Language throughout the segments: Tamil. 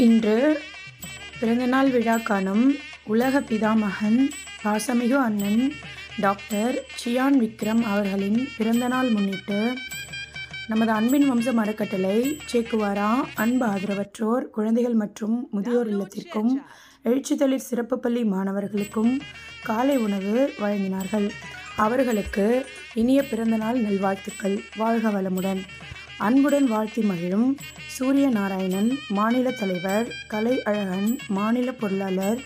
இன்று பிறந்தநாள் விழா காணும் உலக பிதாமகன் பாசமிகு அண்ணன் டாக்டர் சியான் விக்ரம் அவர்களின் பிறந்தநாள் முன்னிட்டு நமது அன்பின் வம்சம் அறக்கட்டளை சேக்குவாரா அன்பு ஆதரவற்றோர் குழந்தைகள் மற்றும் முதியோர் இல்லத்திற்கும் எழுச்சித்தளிர் சிறப்பு பள்ளி மாணவர்களுக்கும் காலை உணவு வழங்கினார்கள். அவர்களுக்கு இனிய பிறந்தநாள் நல்வாழ்த்துக்கள். வாழ்க வளமுடன். அன்புடன் வாழ்த்தி மகிழும் சூரிய நாராயணன் மாநில தலைவர், கலை அழகன் மாநில பொருளாளர்,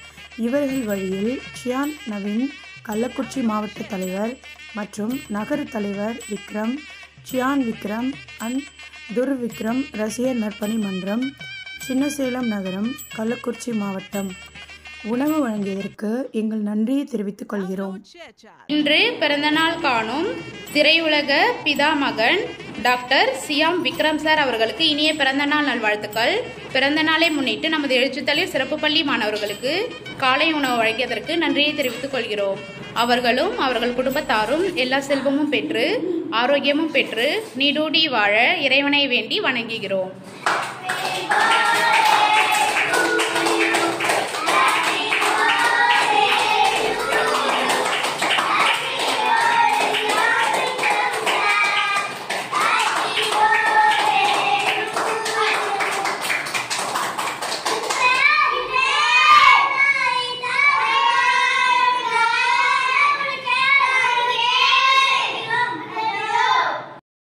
இவர்கள் வழியில் சியான் நவீன் கள்ளக்குறிச்சி மாவட்ட தலைவர் மற்றும் நகர தலைவர் விக்ரம், சியான் விக்ரம் அண்ட் துர் விக்ரம் ரசிகர் நற்பணி மன்றம், சின்னசேலம் நகரம், கள்ளக்குறிச்சி மாவட்டம் உணவு வழங்கியதற்கு எங்கள் நன்றியை தெரிவித்துக் கொள்கிறோம். இன்று பிறந்தநாள் காணும் திரையுலக பிதாமகன் டாக்டர் சியான் விக்ரம் சார் அவர்களுக்கு இனிய பிறந்தநாள் நல்வாழ்த்துக்கள். பிறந்த நாளை முன்னிட்டு நமது எழுச்சித்தளிர் சிறப்பு பள்ளி மாணவர்களுக்கு காலை உணவு வழங்கியதற்கு நன்றியை தெரிவித்துக் கொள்கிறோம். அவர்களும் அவர்கள் குடும்பத்தாரும் எல்லா செல்வமும் பெற்று ஆரோக்கியமும் பெற்று நீடூடி வாழ இறைவனை வேண்டி வணங்குகிறோம்.